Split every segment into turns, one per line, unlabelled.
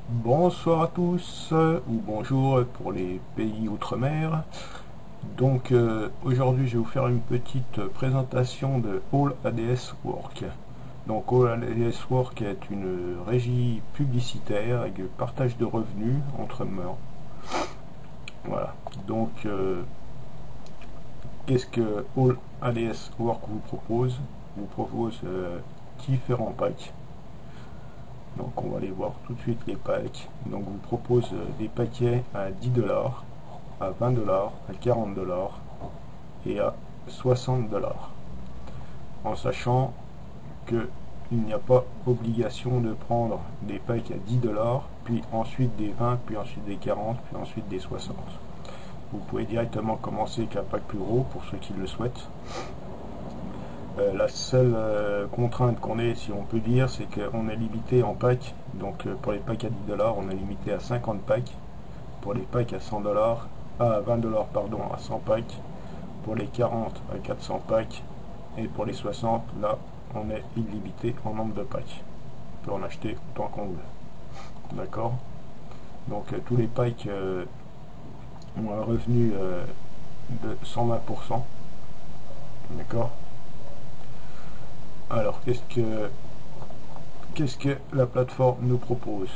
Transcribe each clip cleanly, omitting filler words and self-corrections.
Bonsoir à tous, ou bonjour pour les pays outre-mer. Donc aujourd'hui je vais vous faire une petite présentation de All ADS Work. Donc All ADS Work est une régie publicitaire avec partage de revenus entre membres. Voilà. Donc qu'est-ce que All ADS Work vous propose? Vous propose différents packs. Donc on va aller voir tout de suite les packs. Donc vous propose des paquets à 10 $, à 20 $, à 40 $ et à 60 $. En sachant que il n'y a pas obligation de prendre des packs à 10 $, puis ensuite des 20, puis ensuite des 40, puis ensuite des 60. Vous pouvez directement commencer qu'un pack plus gros pour ceux qui le souhaitent. La seule contrainte qu'on ait, si on peut dire, c'est qu'on est limité en packs. Donc pour les packs à 10 $, on est limité à 50 packs. Pour les packs à 100 $, à 20 $, pardon, à 100 packs. Pour les 40 à 400 packs. Et pour les 60, là, on est illimité en nombre de packs. On peut en acheter autant qu'on veut. D'accord. Donc tous les packs ont un revenu de 120%. D'accord. Alors, qu'est-ce que la plateforme nous propose?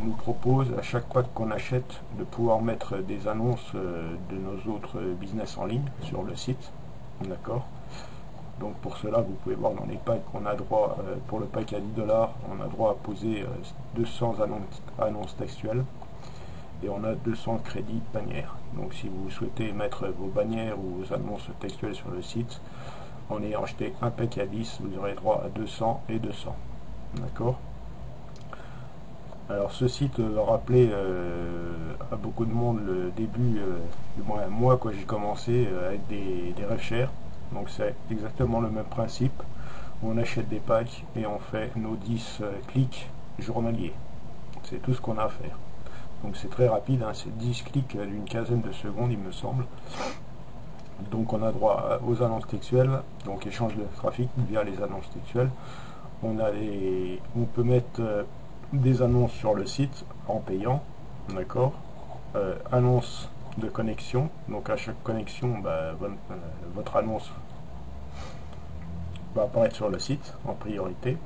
Nous propose à chaque pack qu'on achète de pouvoir mettre des annonces de nos autres business en ligne sur le site. D'accord. Donc pour cela, vous pouvez voir dans les packs qu'on a droit, pour le pack à 10 $, on a droit à poser 200 annonces textuelles et on a 200 crédits bannières. Donc si vous souhaitez mettre vos bannières ou vos annonces textuelles sur le site, en ayant acheté un pack à 10, vous aurez droit à 200 et 200. D'accord. Alors ce site va rappeler à beaucoup de monde le début, du moins moi quand j'ai commencé avec des rêves chers. Donc c'est exactement le même principe. On achète des packs et on fait nos 10 clics journaliers. C'est tout ce qu'on a à faire. Donc c'est très rapide, hein, c'est 10 clics d'une quinzaine de secondes il me semble. Donc on a droit aux annonces textuelles, donc échange de trafic via les annonces textuelles. On peut mettre des annonces sur le site en payant, d'accord. Annonce de connexion, donc à chaque connexion, votre annonce va apparaître sur le site en priorité.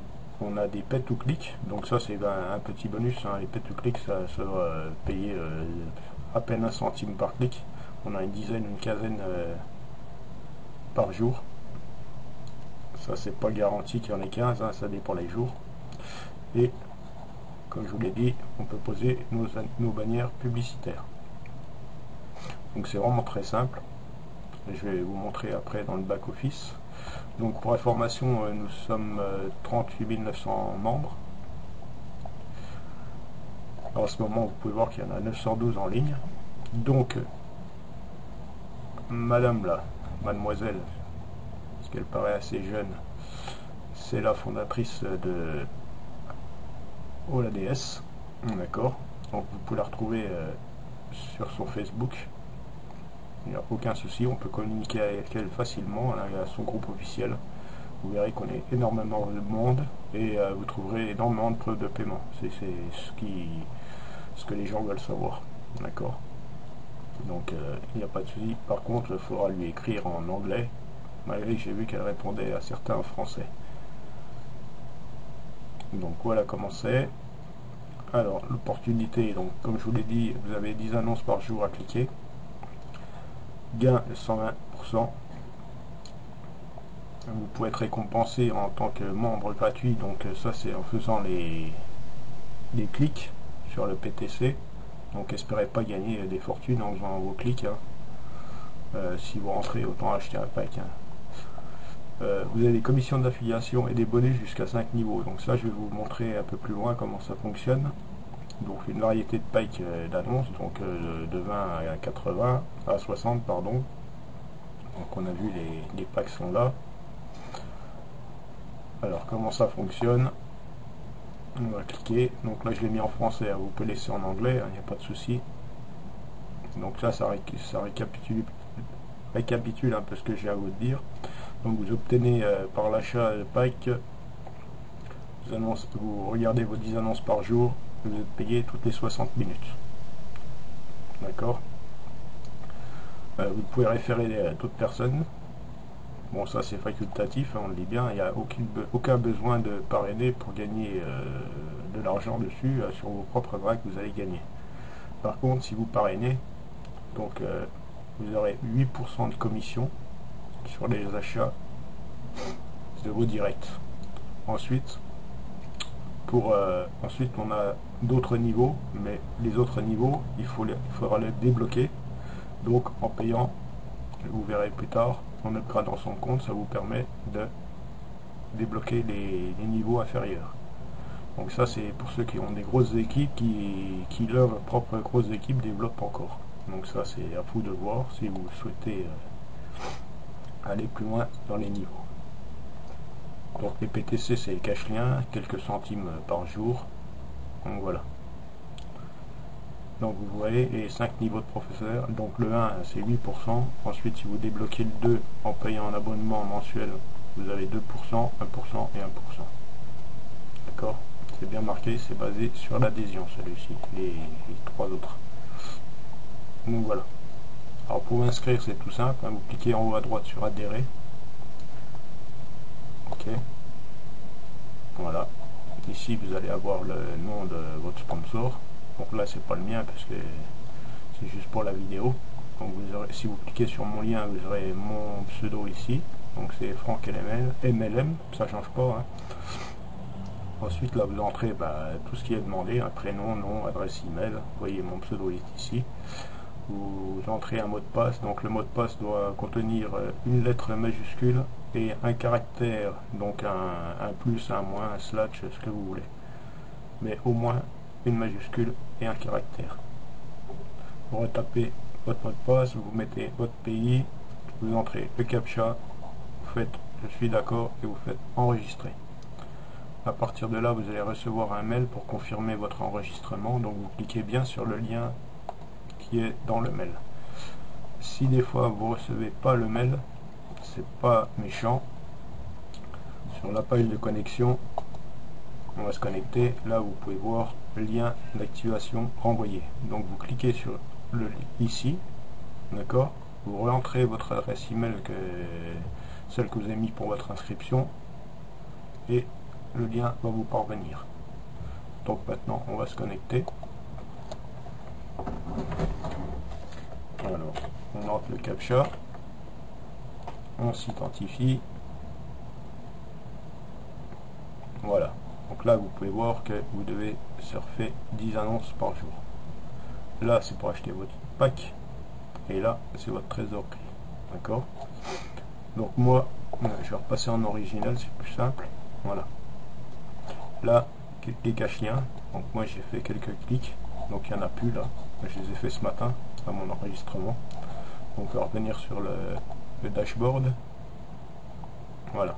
On a des pay to click, donc ça c'est un petit bonus, hein. Les pay to click ça va payer à peine 1 centime par clic. On a une dizaine, une quinzaine par jour. Ça c'est pas garanti qu'il y en ait 15, hein, ça dépend les jours. Et comme je vous l'ai dit, on peut poser nos bannières publicitaires. Donc c'est vraiment très simple. Je vais vous montrer après dans le back office. Donc pour information, nous sommes 38 900 membres. Alors, en ce moment, vous pouvez voir qu'il y en a 912 en ligne. Donc, madame là, mademoiselle, parce qu'elle paraît assez jeune, c'est la fondatrice de All ADS. D'accord. Donc vous pouvez la retrouver sur son Facebook. Il n'y a aucun souci, on peut communiquer avec elle facilement. Elle a son groupe officiel. Vous verrez qu'on est énormément de monde et vous trouverez énormément de preuves de paiement. C'est ce que les gens veulent savoir. D'accord. Donc il n'y a pas de souci. Par contre, il faudra lui écrire en anglais, malgré que j'ai vu qu'elle répondait à certains en français. Donc voilà comment c'est. Alors l'opportunité, donc comme je vous l'ai dit, vous avez 10 annonces par jour à cliquer. Gain de 120%. Vous pouvez être récompensé en tant que membre gratuit, donc ça c'est en faisant les clics sur le PTC. Donc espérez pas gagner des fortunes en faisant vos clics, hein. Si vous rentrez, autant acheter un pack, hein. Vous avez des commissions d'affiliation et des bonus jusqu'à 5 niveaux. Donc ça je vais vous montrer un peu plus loin comment ça fonctionne. Donc une variété de packs d'annonces, donc de 20 à 80, à 60 pardon. Donc on a vu les packs sont là. Alors comment ça fonctionne? On va cliquer, donc là je l'ai mis en français, hein. Vous pouvez laisser en anglais, il n'y a pas de souci. Donc là ça récapitule un peu ce que j'ai à vous dire. Donc vous obtenez par l'achat de pack, vous regardez vos 10 annonces par jour, vous êtes payé toutes les 60 minutes. D'accord. Vous pouvez référer d'autres personnes. Bon, ça c'est facultatif, hein, on le dit bien, il n'y a aucun besoin de parrainer pour gagner de l'argent dessus sur vos propres braques que vous allez gagner. Par contre, si vous parrainez, donc vous aurez 8% de commission sur les achats de vos directs. Ensuite, ensuite on a d'autres niveaux, mais les autres niveaux, il faudra les débloquer. Donc en payant, vous verrez plus tard, en upgradant son compte, ça vous permet de débloquer les niveaux inférieurs. Donc ça c'est pour ceux qui ont des grosses équipes, qui leur propre grosse équipe développent encore. Donc ça c'est à vous de voir si vous souhaitez aller plus loin dans les niveaux. Donc les PTC c'est les cache-liens, quelques centimes par jour. Donc voilà. Donc vous voyez les 5 niveaux de professeur. Donc le 1 c'est 8%. Ensuite si vous débloquez le 2 en payant un abonnement mensuel, vous avez 2%, 1% et 1%. D'accord? C'est bien marqué, c'est basé sur l'adhésion celui-ci, les 3 autres. Donc voilà. Alors pour vous inscrire c'est tout simple, hein, vous cliquez en haut à droite sur adhérer. Ok. Voilà. Ici vous allez avoir le nom de votre sponsor. Donc là c'est pas le mien parce que c'est juste pour la vidéo. Donc vous aurez, si vous cliquez sur mon lien, vous aurez mon pseudo ici. Donc c'est Franck MLM, ça change pas. Hein. Ensuite là vous entrez tout ce qui est demandé, un prénom, nom, adresse email. Vous voyez mon pseudo est ici. Vous entrez un mot de passe. Donc le mot de passe doit contenir une lettre majuscule et un caractère, donc un plus, un moins, un slash, ce que vous voulez. Mais au moins une majuscule et un caractère. Vous retapez votre mot de passe, vous mettez votre pays, vous entrez le captcha, vous faites je suis d'accord et vous faites enregistrer. À partir de là, vous allez recevoir un mail pour confirmer votre enregistrement. Donc vous cliquez bien sur le lien qui est dans le mail. Si des fois vous recevez pas le mail, c'est pas méchant. Sur la page de connexion, on va se connecter. Là, vous pouvez voir le lien d'activation renvoyé. Donc vous cliquez sur le ici, d'accord. Vous rentrez votre adresse email celle que vous avez mis pour votre inscription et le lien va vous parvenir. Donc maintenant, on va se connecter. Alors, on entre le captcha, on s'identifie. Voilà. Donc là, vous pouvez voir que vous devez surfer 10 annonces par jour. Là, c'est pour acheter votre pack. Et là, c'est votre trésorerie. D'accord? Donc moi, je vais repasser en original, c'est plus simple. Voilà. Là, les cache-liens. Donc moi, j'ai fait quelques clics. Donc il n'y en a plus là. Je les ai fait ce matin à mon enregistrement. Donc on va revenir sur le dashboard. Voilà.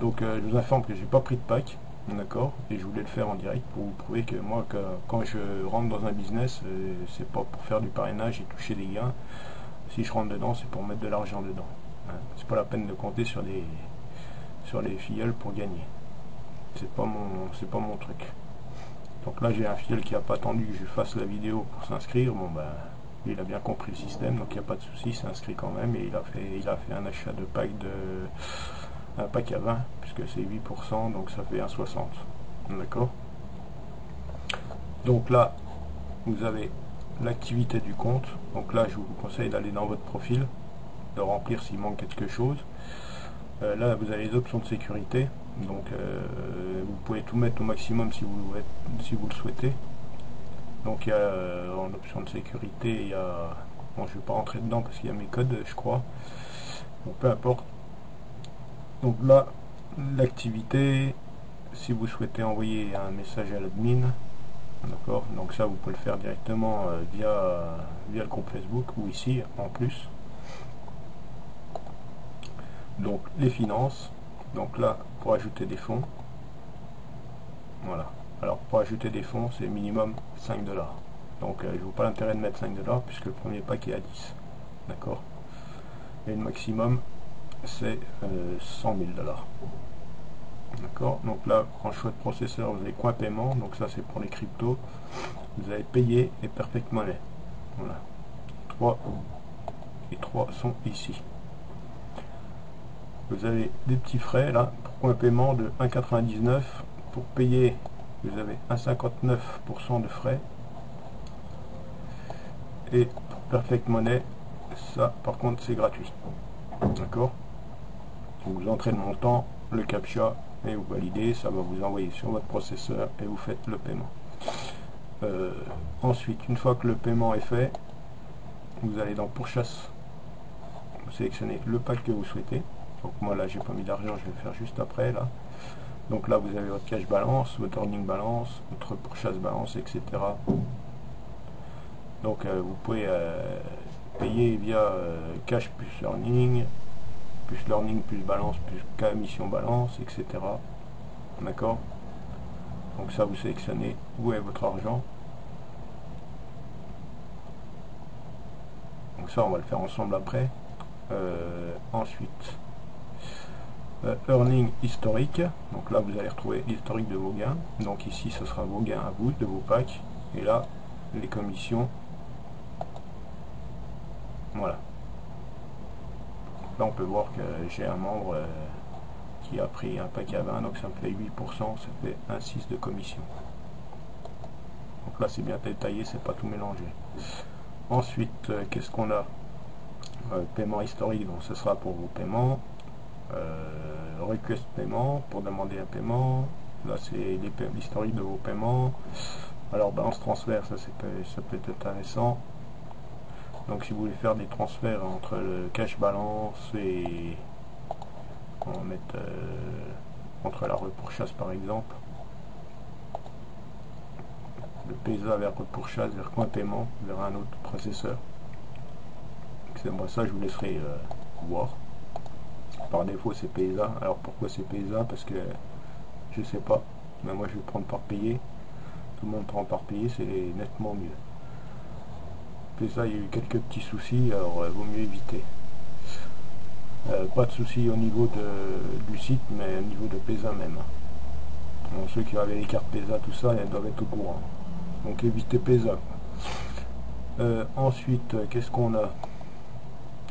Donc je vous informe que j'ai pas pris de pack. D'accord, et je voulais le faire en direct pour vous prouver que moi, quand je rentre dans un business, c'est pas pour faire du parrainage et toucher des gains. Si je rentre dedans, c'est pour mettre de l'argent dedans. Hein. C'est pas la peine de compter sur les filleuls pour gagner. C'est pas mon truc. Donc là, j'ai un filleul qui a pas attendu que je fasse la vidéo pour s'inscrire. Bon ben, il a bien compris le système, donc il n'y a pas de souci, il s'est inscrit quand même et il a fait un achat de pack un pack à 20 puisque c'est 8%, donc ça fait 1,60. D'accord. Donc là vous avez l'activité du compte. Donc là je vous conseille d'aller dans votre profil, de remplir s'il manque quelque chose. Là vous avez les options de sécurité, donc vous pouvez tout mettre au maximum si vous le souhaitez. Donc il y a en option de sécurité, il y a, bon, je ne vais pas rentrer dedans parce qu'il y a mes codes je crois, bon, peu importe. Donc là, l'activité, si vous souhaitez envoyer un message à l'admin, d'accord, donc ça vous pouvez le faire directement via le groupe Facebook ou ici en plus. Donc les finances, donc là pour ajouter des fonds, voilà. Alors pour ajouter des fonds, c'est minimum 5$. Donc je ne vois pas l'intérêt de mettre 5$ puisque le premier pack est à 10, d'accord. Et le maximum c'est 100 000$. D'accord, donc là en choix de processeur vous avez coin paiement, donc ça c'est pour les cryptos. Vous avez payé et Perfect Money. Voilà, 3 et 3 sont ici. Vous avez des petits frais là pour coin paiement de 1,99. Pour payer vous avez 1,59% de frais, et pour Perfect Money ça par contre c'est gratuit. D'accord, vous entrez le montant, le captcha et vous validez, ça va vous envoyer sur votre processeur et vous faites le paiement. Ensuite, une fois que le paiement est fait, vous allez dans pourchasse, vous sélectionnez le pack que vous souhaitez. Donc moi là j'ai pas mis d'argent, je vais le faire juste après là. Donc là vous avez votre cash balance, votre earning balance, votre pourchasse balance, etc. Donc vous pouvez payer via cash plus learning plus balance plus commission balance, etc. D'accord, donc ça vous sélectionnez où est votre argent. Donc ça on va le faire ensemble après. Ensuite earning historique, donc là vous allez retrouver l'historique de vos gains, donc ici ce sera vos gains à vous, de vos packs, et là les commissions. Voilà, là on peut voir que j'ai un membre qui a pris un pack à 20, donc ça me fait 8%, ça fait 1,6 de commission. Donc là c'est bien détaillé, c'est pas tout mélangé. Ensuite qu'est-ce qu'on a? Paiement historique, donc ce sera pour vos paiements. Request paiement pour demander un paiement, là c'est l'historique de vos paiements. Alors balance transfert, ça peut être intéressant. Donc si vous voulez faire des transferts entre le cash balance et on va mettre entre la repourchasse par exemple, le PESA vers repourchasse vers coin paiement vers un autre processeur. C'est moi ça, je vous laisserai voir. Par défaut c'est PESA. Alors pourquoi c'est PESA? Parce que je sais pas, mais moi je vais prendre par payé. Tout le monde prend par payé, c'est nettement mieux. PESA, il y a eu quelques petits soucis, alors vaut mieux éviter. Pas de soucis au niveau du site, mais au niveau de PESA même. Donc, ceux qui avaient les cartes PESA, tout ça, elles doivent être au courant. Donc évitez PESA. Ensuite, qu'est-ce qu'on a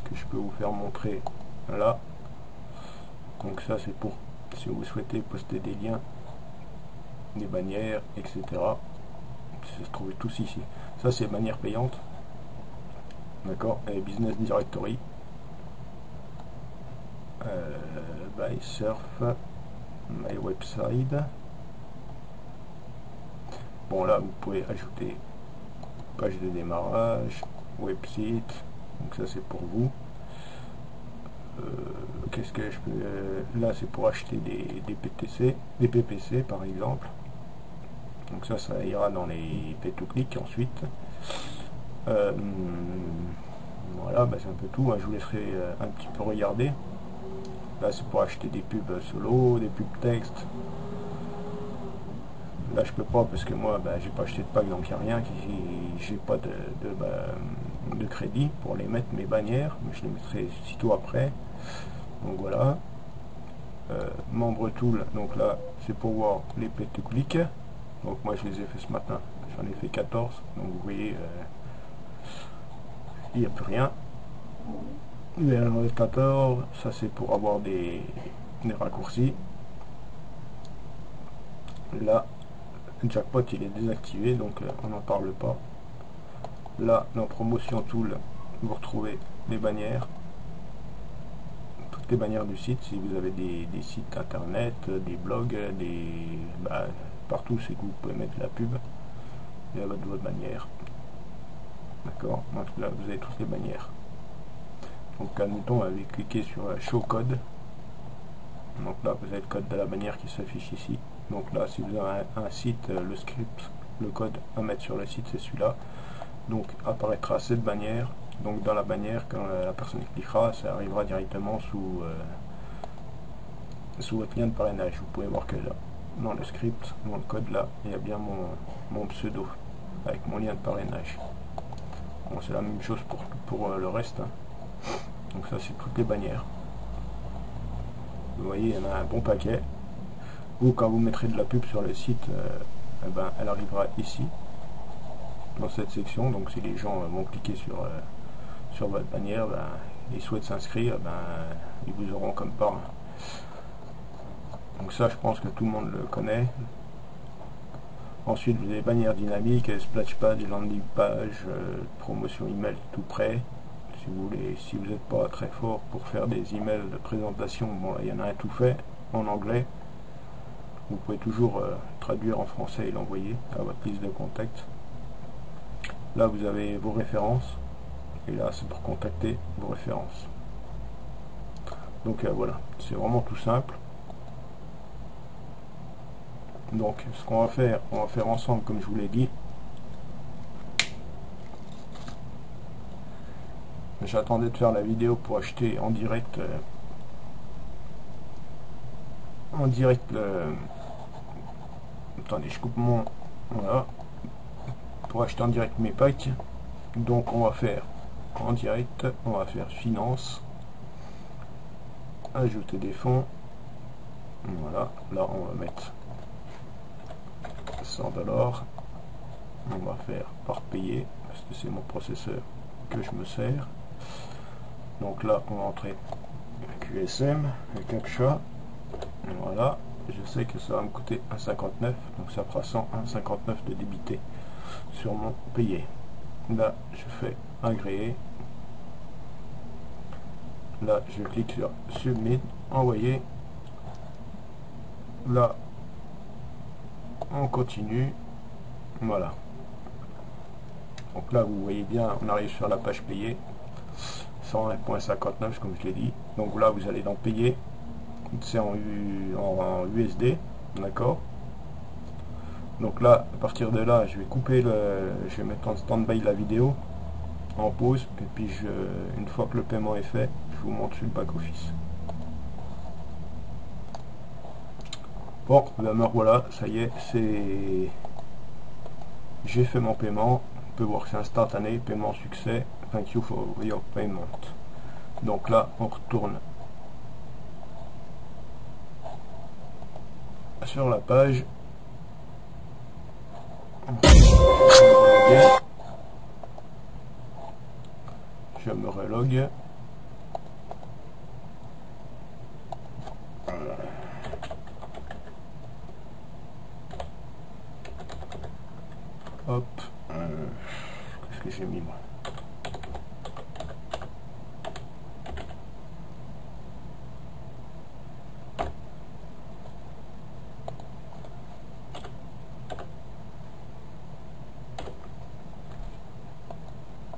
que je peux vous faire montrer là? Donc ça c'est pour si vous souhaitez poster des liens, des bannières, etc. Ça se trouve tous ici. Ça c'est bannière payante. D'accord, et Business Directory, by Surf, My Website. Bon là vous pouvez ajouter page de démarrage, website, donc ça c'est pour vous. Qu'est-ce que je peux... là c'est pour acheter des PTC, des PPC par exemple. Donc ça ira dans les pay-to-click ensuite. Voilà, bah c'est un peu tout, hein. Je vous laisserai un petit peu regarder. Là c'est pour acheter des pubs solo, des pubs texte. Là je peux pas parce que moi bah, j'ai pas acheté de pack, donc il n'y a rien, j'ai pas de crédit pour les mettre mes bannières, mais je les mettrai sitôt après. Donc voilà. Membre tool, donc là c'est pour voir les pay-to-click. Donc moi je les ai fait ce matin, j'en ai fait 14, donc vous voyez il n'y a plus rien. Le 14, ça c'est pour avoir des raccourcis. Là jackpot il est désactivé, donc on n'en parle pas. Là dans promotion tool vous retrouvez les bannières, toutes les bannières du site. Si vous avez des sites internet, des blogs, partout c'est que vous pouvez mettre la pub et votre bannière. D'accord, donc là vous avez toutes les bannières. Donc admettons on avait cliqué sur show code, donc là vous avez le code de la bannière qui s'affiche ici. Donc là si vous avez un site, le script, le code à mettre sur le site c'est celui-là. Donc apparaîtra cette bannière. Donc dans la bannière, quand la personne cliquera, ça arrivera directement sous votre lien de parrainage. Vous pouvez voir que là, dans le script, dans le code là, il y a bien mon pseudo avec mon lien de parrainage. Bon, c'est la même chose pour le reste, hein. Donc ça c'est toutes les bannières. Vous voyez, il y en a un bon paquet. ou quand vous mettrez de la pub sur le site, eh ben, elle arrivera ici dans cette section. Donc si les gens vont cliquer sur votre bannière, ben, ils souhaitent s'inscrire, ben, ils vous auront comme parrain. Donc ça, je pense que tout le monde le connaît. Ensuite, vous avez bannière dynamique, splash page, landing page, promotion email tout prêt. Si vous voulez, si vous n'êtes pas très fort pour faire des emails de présentation, bon, il y en a un tout fait en anglais. Vous pouvez toujours traduire en français et l'envoyer à votre liste de contacts. Là, vous avez vos références. Et là, c'est pour contacter vos références. Donc voilà, c'est vraiment tout simple. Donc, ce qu'on va faire, on va faire ensemble, comme je vous l'ai dit. J'attendais de faire la vidéo pour acheter en direct attendez, je coupe mon, voilà, pour acheter en direct mes packs. Donc on va faire en direct, on va faire finance, ajouter des fonds, voilà, là on va mettre 100 $, on va faire par payer parce que c'est mon processeur que je me sers. Donc là on va entrer QSM, le CAPTCHA, voilà, je sais que ça va me coûter 1,59, donc ça fera 1,59 de débité sur mon payé. Là je fais agréer, là je clique sur submit, envoyer, là on continue, voilà. Donc là vous voyez bien, on arrive sur la page payée, 101,59 comme je l'ai dit. Donc là vous allez dans payer, c'est en USD, d'accord. Donc là, à partir de là, je vais couper je vais mettre en stand-by la vidéo, en pause, et puis une fois que le paiement est fait, je vous montre sur le back-office. Bon, ben voilà, ça y est, j'ai fait mon paiement. On peut voir que c'est instantané, paiement succès, thank you for your payment. Donc là, on retourne sur la page. Je me relogue. Hop. Qu'est-ce que j'ai mis moi?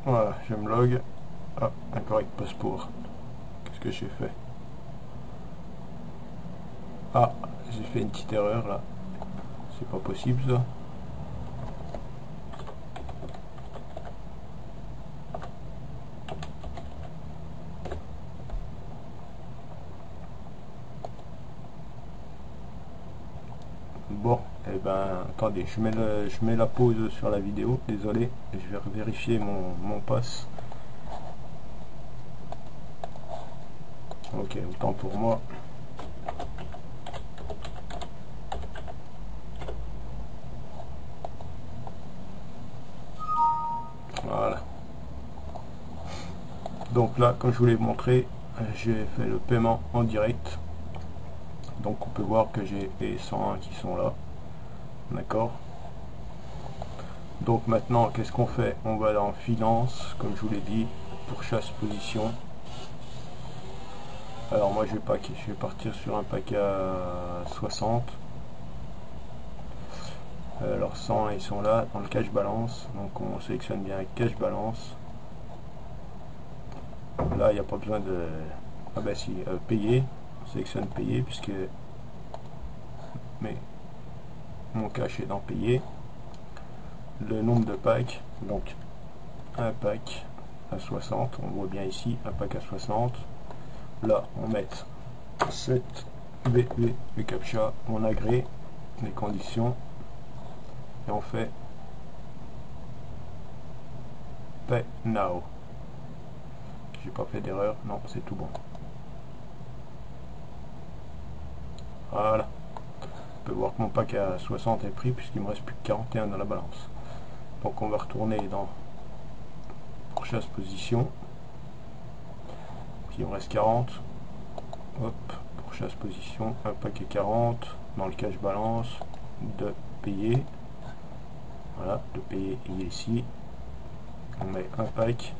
Voilà, je me log. Ah, incorrect passeport. Qu'est-ce que j'ai fait? Ah, j'ai fait une petite erreur là. C'est pas possible ça. Bon, et ben attendez, je mets la pause sur la vidéo, désolé, je vais vérifier mon pass. Ok, autant pour moi. Voilà. Donc là, comme je vous l'ai montré, j'ai fait le paiement en direct. Donc on peut voir que j'ai les 101 qui sont là. D'accord. Donc maintenant, qu'est-ce qu'on fait? On va aller en finance, comme je vous l'ai dit, pour chaque position. Alors moi je vais partir sur un pack à 60. Alors 100 ils sont là dans le cash balance, donc on sélectionne bien cash balance. Là il n'y a pas besoin de payer, on sélectionne payer puisque mais mon cash est dans payer. Le nombre de packs, donc un pack à 60, on voit bien ici un pack à 60. Là on met 7 BB le CAPTCHA, on agrée les conditions et on fait Pay Now. J'ai pas fait d'erreur, non, c'est tout bon. Voilà. peut voir que mon pack à 60 est pris puisqu'il me reste plus que 41 dans la balance. Donc on va retourner dans pourchasse position. Puis il me reste 40. Hop, pourchasse position, un paquet 40. Dans le cache balance, de payer. Voilà, de payer il est ici. On met un pack.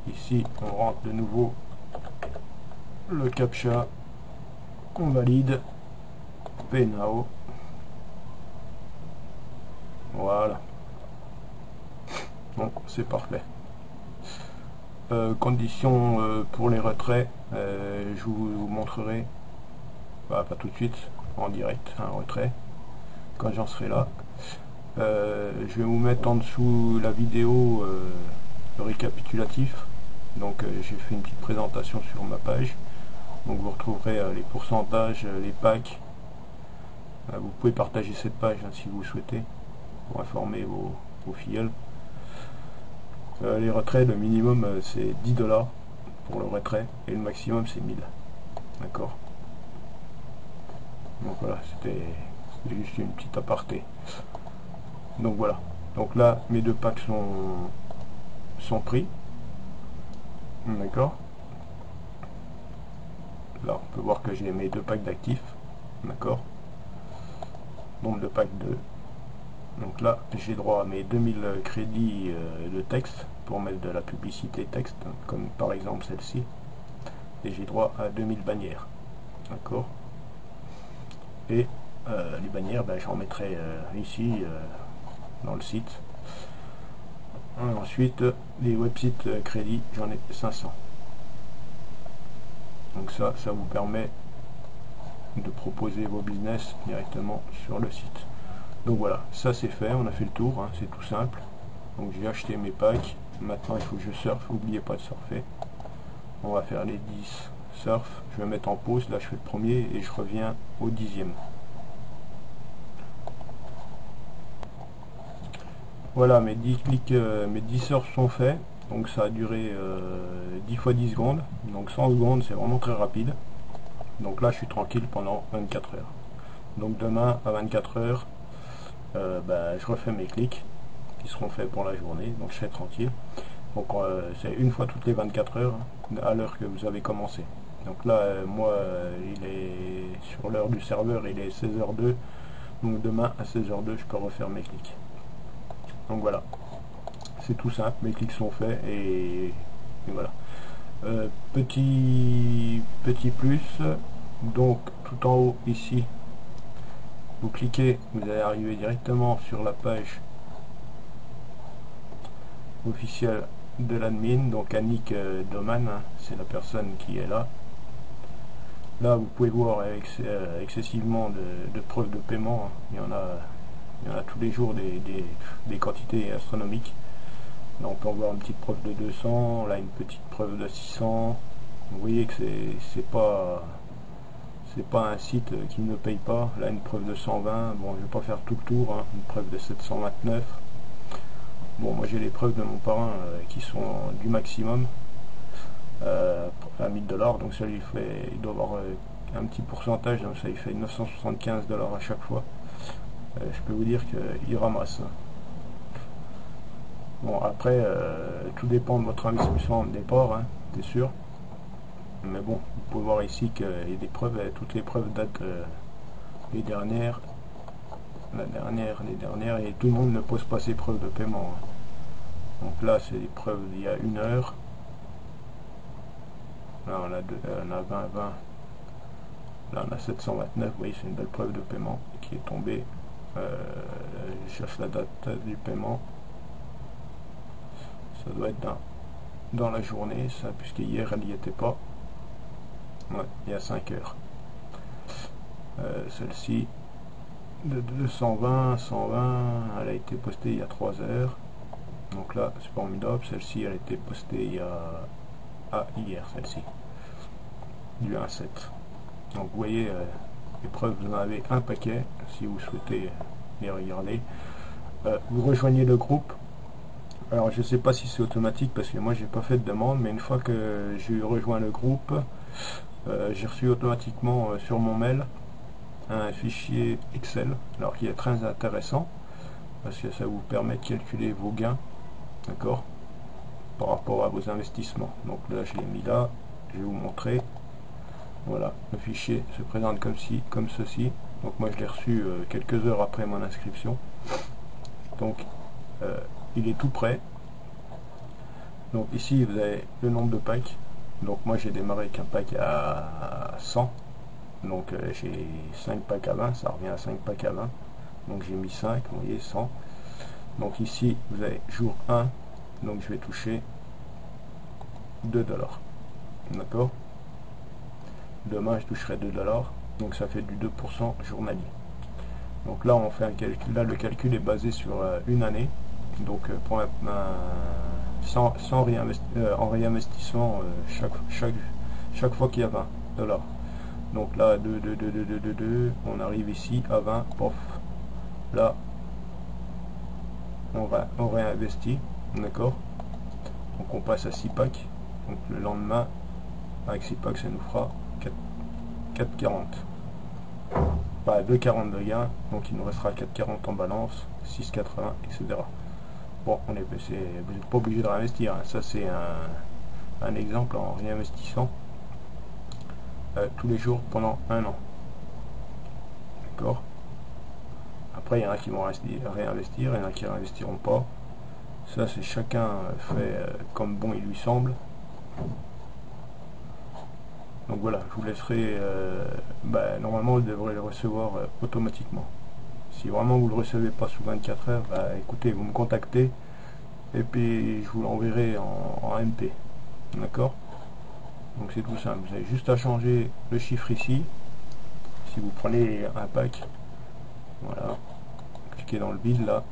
Ici on rentre de nouveau le captcha. On valide. Pay now. Voilà. Donc c'est parfait. Conditions pour les retraits, je vous montrerai, pas tout de suite, en direct, un retrait, quand j'en serai là. Je vais vous mettre en dessous la vidéo le récapitulatif. Donc j'ai fait une petite présentation sur ma page. Donc vous retrouverez les pourcentages, les packs. Vous pouvez partager cette page hein, si vous souhaitez, pour informer vos filleuls. Les retraits, le minimum c'est 10 $ pour le retrait et le maximum c'est 1000. D'accord. Donc voilà, c'était juste une petite aparté. Donc voilà. Donc là, mes deux packs sont pris. D'accord. Là, on peut voir que j'ai mes deux packs d'actifs. D'accord. Nombre de packs 2. Donc là, j'ai droit à mes 2000 crédits de texte pour mettre de la publicité texte, comme par exemple celle-ci. Et j'ai droit à 2000 bannières. D'accord. Et les bannières, ben, j'en mettrai ici dans le site. Ensuite, les websites crédits, j'en ai 500. Donc ça vous permet de proposer vos business directement sur le site. Donc voilà, ça c'est fait, on a fait le tour, hein, c'est tout simple. Donc j'ai acheté mes packs, maintenant il faut que je surfe, n'oubliez pas de surfer. On va faire les 10 surf, je vais mettre en pause, là je fais le premier et je reviens au 10e. Voilà, mes 10 clics, mes 10 surfs sont faits, donc ça a duré 10 fois 10 secondes, donc 100 secondes c'est vraiment très rapide. Donc là je suis tranquille pendant 24 heures. Donc demain à 24 heures, je refais mes clics qui seront faits pour la journée, donc je serai tranquille. Donc c'est une fois toutes les 24 heures à l'heure que vous avez commencé. Donc là moi il est sur l'heure du serveur, il est 16h02, donc demain à 16h02 je peux refaire mes clics. Donc voilà, c'est tout simple, mes clics sont faits et voilà. Petit plus, donc tout en haut ici, vous cliquez, vous allez arriver directement sur la page officielle de l'admin, donc Annick Doman, hein, c'est la personne qui est là. Là vous pouvez voir excessivement de preuves de paiement, hein. Il y en a tous les jours des quantités astronomiques. Donc on peut voir une petite preuve de 200, là une petite preuve de 600. Vous voyez que c'est pas un site qui ne paye pas. Là une preuve de 120, bon je vais pas faire tout le tour, hein. Une preuve de 729. Bon moi j'ai les preuves de mon parrain qui sont du maximum à 1000 $, donc ça lui fait, il doit avoir un petit pourcentage, donc ça lui fait 975 $ à chaque fois. Je peux vous dire qu'il ramasse. Bon après tout dépend de votre investissement en départ, hein, c'est sûr. Mais bon, vous pouvez voir ici qu'il y a des preuves, toutes les preuves datent les dernières, les dernières, et tout le monde ne pose pas ses preuves de paiement. Hein. Donc là c'est les preuves d'il y a 1 heure. Là on a 20. Là on a 729, vous voyez c'est une belle preuve de paiement qui est tombée. Je cherche la date du paiement. Ça doit être dans la journée, ça, puisque hier elle n'y était pas. Ouais, il y a 5 heures. Celle-ci de 220, 120, elle a été postée il y a 3 heures. Donc là, c'est formidable. Celle-ci, elle a été postée il y a hier, celle-ci, du 1-7. Donc vous voyez, les preuves, vous en avez un paquet, si vous souhaitez les regarder. Vous rejoignez le groupe. Alors je sais pas si c'est automatique parce que moi j'ai pas fait de demande, mais une fois que j'ai rejoint le groupe, j'ai reçu automatiquement sur mon mail un fichier Excel, alors qui est très intéressant parce que ça vous permet de calculer vos gains, d'accord, par rapport à vos investissements. Donc là je l'ai mis là, je vais vous montrer. Voilà, le fichier se présente comme ceci. Donc moi je l'ai reçu quelques heures après mon inscription. Donc il est tout prêt. Donc ici vous avez le nombre de packs. Donc moi j'ai démarré avec un pack à 100. Donc j'ai 5 packs à 20, ça revient à 5 packs à 20. Donc j'ai mis 5, vous voyez, 100. Donc ici vous avez jour 1. Donc je vais toucher 2 $. D'accord. Demain je toucherai 2 $. Donc ça fait du 2% journalier. Donc là on fait un calcul. Là le calcul est basé sur une année. Donc pour sans en réinvestissement chaque fois qu'il y a 20 $. Donc là 2, on arrive ici à 20, pof, là on réinvestit, d'accord. Donc on passe à 6 packs. Donc le lendemain avec 6 packs ça nous fera 4,40, pas 2,40 de gain, donc il nous restera 4,40 en balance, 6,80, etc. Bon, vous n'êtes pas obligé de réinvestir, hein. Ça c'est un exemple en réinvestissant tous les jours pendant un an, d'accord. Après il y en a qui vont réinvestir, il y en a qui ne réinvestiront pas. Ça c'est chacun fait comme bon il lui semble. Donc voilà, je vous laisserai, normalement vous devrez le recevoir automatiquement. Si vraiment vous ne le recevez pas sous 24 heures, écoutez, vous me contactez et puis je vous l'enverrai en MP. D'accord. Donc c'est tout simple, vous avez juste à changer le chiffre ici. Si vous prenez un pack, voilà, cliquez dans le vide là,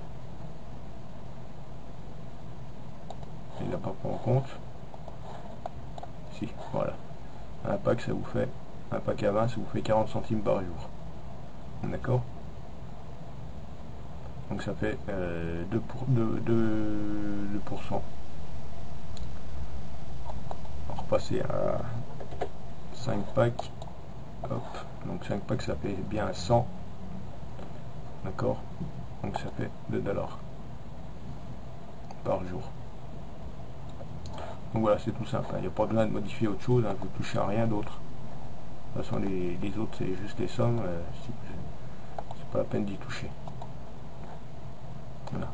il n'a pas pris en compte. Si, voilà. Un pack ça vous fait, un pack à 20 ça vous fait 40 centimes par jour. D'accord. Donc ça fait 2%. On va repasser à 5 packs. Hop. Donc 5 packs ça fait bien 100. D'accord. Donc ça fait 2 $ par jour. Donc voilà, c'est tout simple. Il n'y a pas besoin de modifier autre chose. Vous ne touchez à rien d'autre. De toute façon, les autres, c'est juste les sommes. C'est pas la peine d'y toucher. Voilà.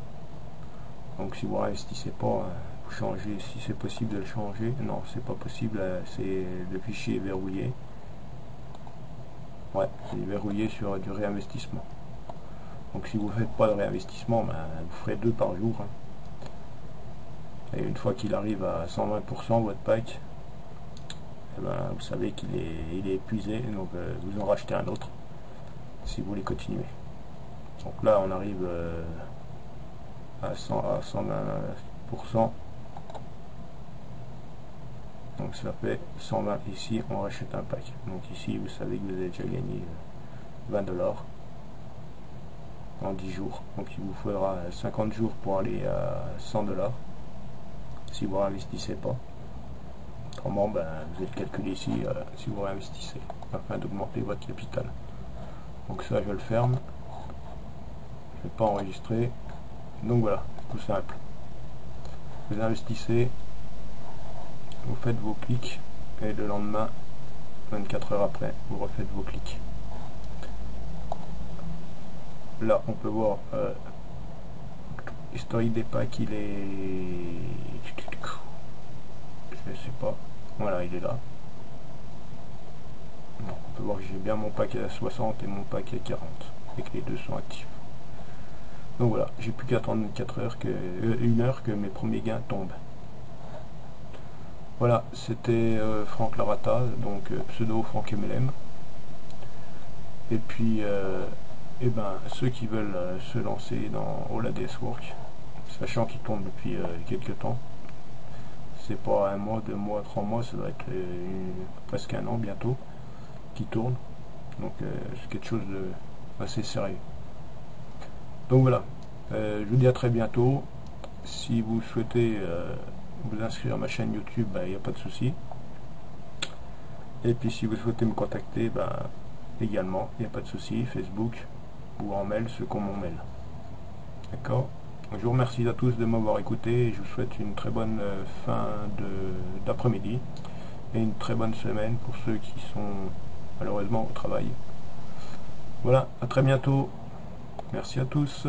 Donc si vous n'investissez pas, vous changez, si c'est possible de le changer. Non, c'est pas possible. C'est le fichier est verrouillé. Ouais, il est verrouillé sur du réinvestissement. Donc si vous ne faites pas de réinvestissement, vous ferez 2 par jour. Hein. Et une fois qu'il arrive à 120% votre pack, vous savez qu'il est épuisé, donc vous en rachetez un autre si vous voulez continuer. Donc là on arrive à 120%, donc ça fait 120 ici, on rachète un pack. Donc ici vous savez que vous avez déjà gagné 20 $ en 10 jours. Donc il vous faudra 50 jours pour aller à 100 $ si vous réinvestissez pas. Autrement, vous allez calculer ici si vous réinvestissez afin d'augmenter votre capital. Donc ça, je le ferme. Je ne vais pas enregistrer. Donc voilà, tout simple. Vous investissez, vous faites vos clics et le lendemain, 24 heures après, vous refaites vos clics. Là, on peut voir historique des packs, il est, je sais pas, voilà, il est là. Donc, on peut voir que j'ai bien mon pack à 60 et mon pack à 40 et que les deux sont actifs. Donc voilà, j'ai plus qu'à attendre 4 heures une heure que mes premiers gains tombent. Voilà, c'était Franck Larata, donc pseudo Franck MLM. Et puis ceux qui veulent se lancer dans All ADS Work, sachant qu'il tourne depuis quelques temps, c'est pas un mois, 2 mois, 3 mois, ça doit être presque un an bientôt qui tourne, donc c'est quelque chose de assez sérieux. Donc voilà, je vous dis à très bientôt. Si vous souhaitez vous inscrire à ma chaîne YouTube, il n'y a pas de souci. Et puis si vous souhaitez me contacter, également, il n'y a pas de souci, Facebook ou en mail, ce qu'on m'en mail. D'accord. Je vous remercie à tous de m'avoir écouté et je vous souhaite une très bonne fin d'après-midi et une très bonne semaine pour ceux qui sont malheureusement au travail. Voilà, à très bientôt. Merci à tous.